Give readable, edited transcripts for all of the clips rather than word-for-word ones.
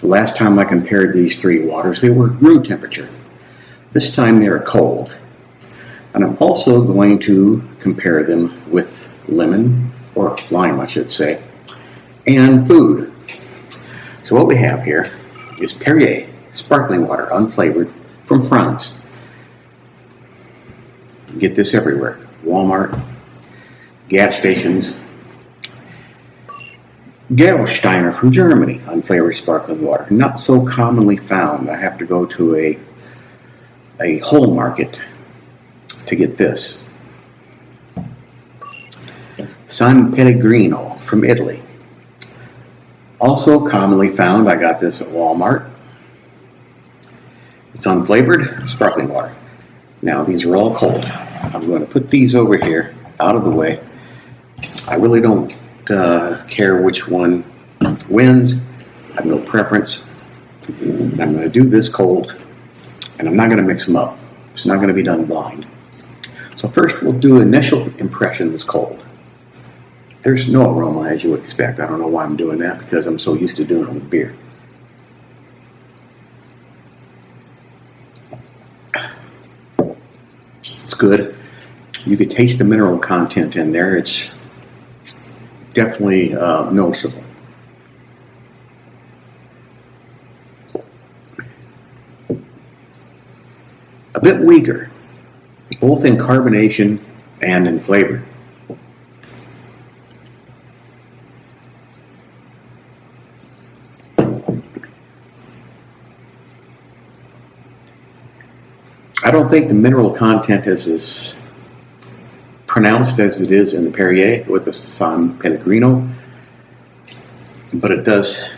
The last time I compared these three waters, they were room temperature. This time they are cold. And I'm also going to compare them with lemon, or lime I should say, and food. So what we have here is Perrier sparkling water, unflavored, from France. You get this everywhere. Walmart, gas stations. Gerolsteiner from Germany, unflavored sparkling water. Not so commonly found. I have to go to a whole market to get this. San Pellegrino from Italy. Also commonly found, I got this at Walmart. It's unflavored sparkling water. Now these are all cold. I'm going to put these over here, out of the way. I really don't care which one wins. I have no preference. I'm going to do this cold, and I'm not going to mix them up. It's not going to be done blind. So first we'll do initial impressions cold. There's no aroma as you would expect. I don't know why I'm doing that, because I'm so used to doing it with beer. It's good. You could taste the mineral content in there. It's definitely noticeable. A bit weaker, both in carbonation and in flavor. I don't think the mineral content is as pronounced as it is in the Perrier with the San Pellegrino, but it does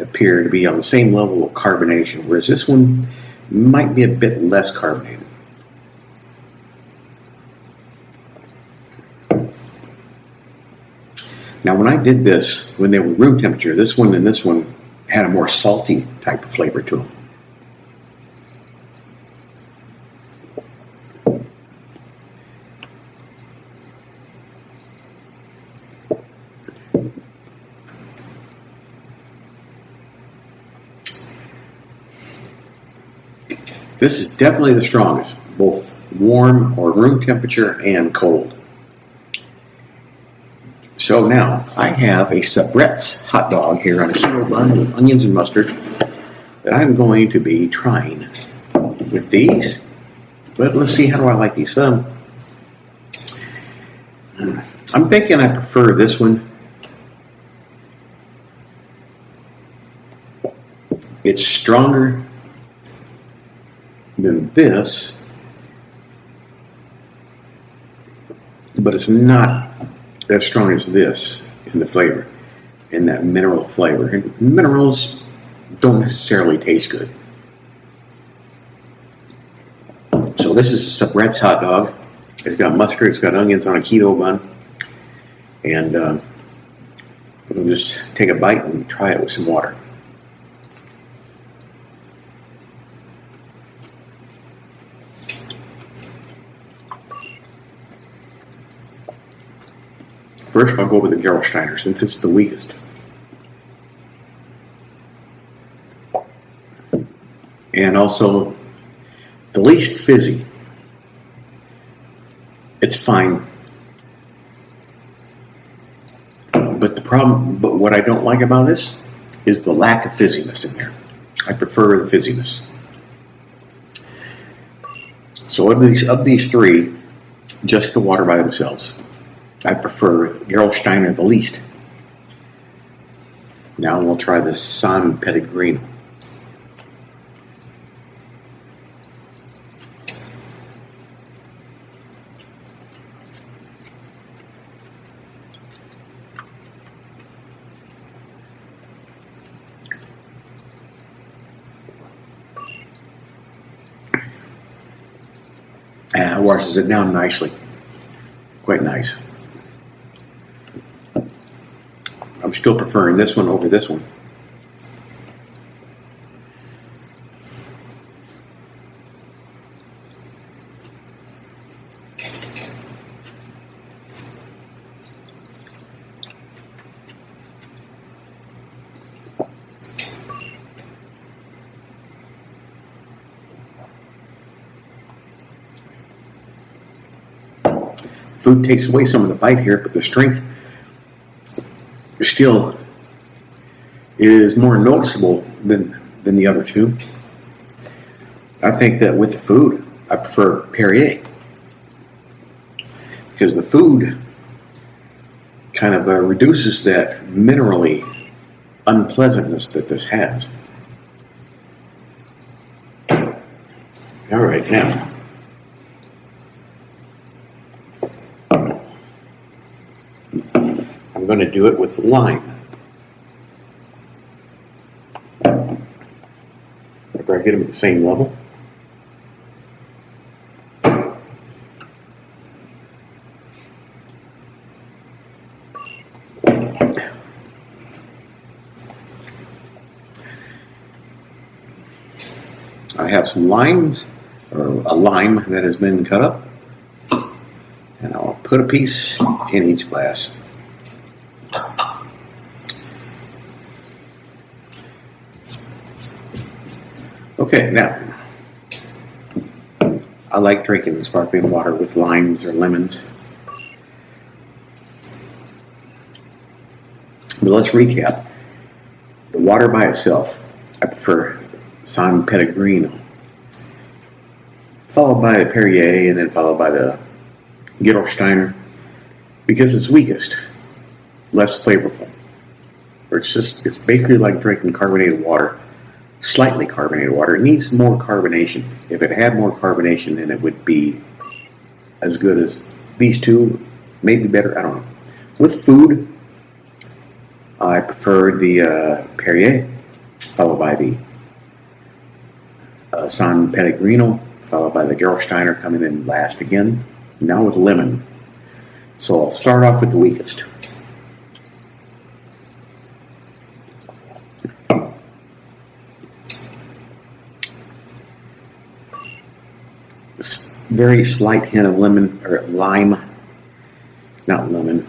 appear to be on the same level of carbonation, whereas this one might be a bit less carbonated. Now when I did this, when they were room temperature, this one and this one had a more salty type of flavor to them. This is definitely the strongest, both warm or room temperature and cold. So now I have a Sabret's hot dog here on a keto bun with onions and mustard that I'm going to be trying with these. But let's see, how do I like these? I'm thinking I prefer this one. It's stronger than this, but it's not as strong as this in the flavor, in that mineral flavor. And minerals don't necessarily taste good. So this is a Sabret's hot dog. It's got mustard, it's got onions on a keto bun, and we'll just take a bite and try it with some water. First, I'll go with the Gerolsteiner since it's the weakest. And also the least fizzy. It's fine. But what I don't like about this is the lack of fizziness in there. I prefer the fizziness. So of these three, just the water by themselves, I prefer Gerolsteiner the least. Now we'll try the San Pellegrino. Washes it down nicely. Quite nice. I'm still preferring this one over this one. Food takes away some of the bite here, but the strength still is more noticeable than the other two. I think that with the food, I prefer Perrier, because the food kind of reduces that minerally unpleasantness that this has. All right, now I'm going to do it with lime. After I get them at the same level. I have some limes, or a lime that has been cut up, and I'll put a piece in each glass. Okay, now, I like drinking sparkling water with limes or lemons. But let's recap. The water by itself, I prefer San Pellegrino, followed by the Perrier, and then followed by the Gerolsteiner, because it's weakest, less flavorful. Or it's basically like drinking carbonated water, slightly carbonated water. It needs more carbonation. If it had more carbonation, then it would be as good as these two, maybe better, I don't know. With food, I prefer the Perrier, followed by the San Pellegrino, followed by the Gerolsteiner coming in last again. Now with lemon. So I'll start off with the weakest. Very slight hint of lemon, or lime. Not lemon.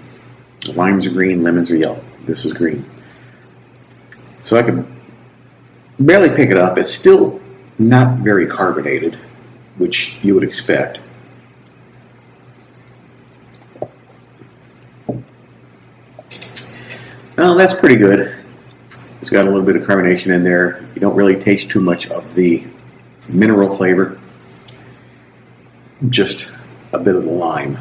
Limes are green, lemons are yellow. This is green. So I can barely pick it up. It's still not very carbonated, which you would expect. Well, that's pretty good. It's got a little bit of carbonation in there. You don't really taste too much of the mineral flavor. Just a bit of the lime.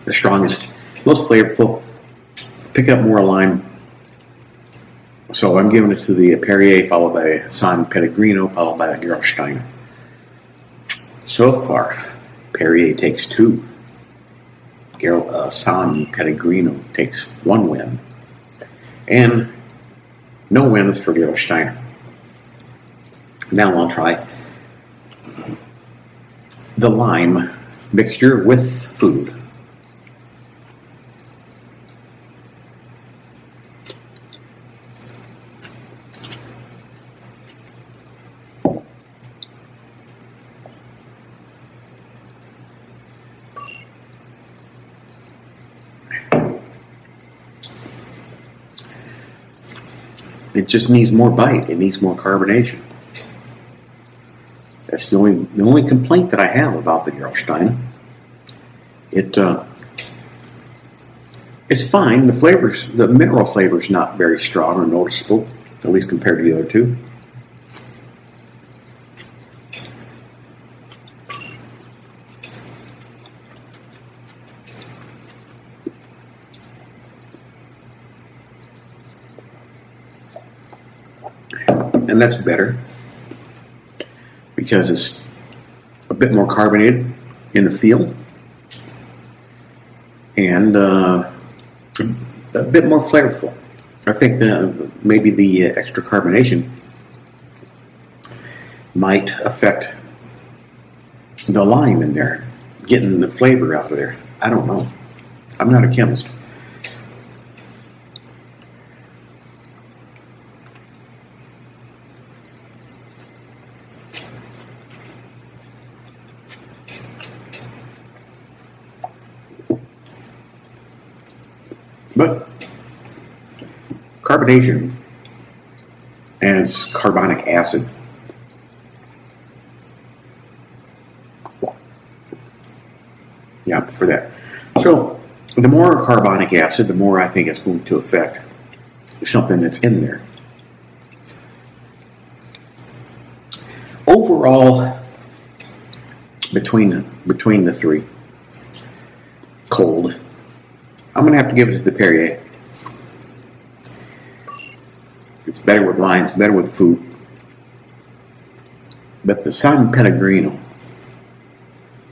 The strongest, most flavorful. Pick up more lime. So I'm giving it to the Perrier, followed by San Pellegrino, followed by the Gerolsteiner. So far, Perrier takes 2. San Pellegrino takes 1 win. And no wins for Gerolsteiner. Now I'll try the lime mixture with food. It just needs more bite. It needs more carbonation. That's the only complaint that I have about the Gerolsteiner. It's fine. The flavors, the mineral flavor is not very strong or noticeable, at least compared to the other two. And that's better, because it's a bit more carbonated in the feel, and a bit more flavorful. I think that maybe the extra carbonation might affect the lime in there, getting the flavor out of there. I don't know. I'm not a chemist. But carbonation as carbonic acid prefer that. So the more carbonic acid, the more I think it's going to affect something that's in there. Overall, between the three, cold, I'm going to have to give it to the Perrier. It's better with lime, it's better with food. But the San Pellegrino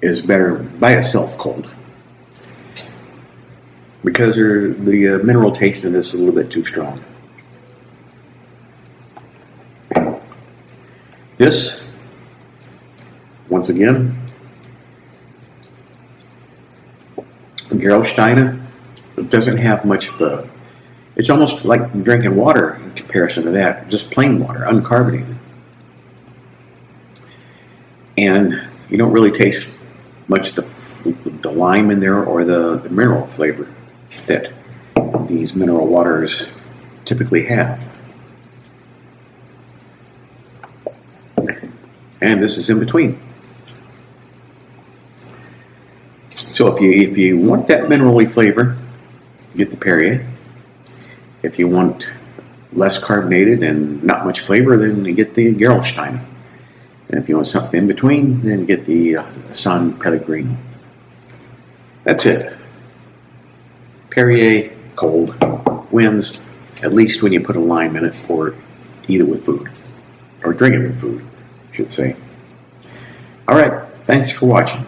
is better by itself cold, because the mineral taste in this is a little bit too strong. This, once again, Gerolsteiner, it doesn't have much of a, it's almost like drinking water in comparison to that, just plain water, uncarbonated. And you don't really taste much the lime in there or the mineral flavor that these mineral waters typically have. And this is in between. So if you want that minerally flavor, get the Perrier. If you want less carbonated and not much flavor, then you get the Gerolsteiner. And if you want something in between, then you get the San Pellegrino. That's it. Perrier, cold, wins, at least when you put a lime in it or eat it with food. Or drink it with food, I should say. All right, thanks for watching.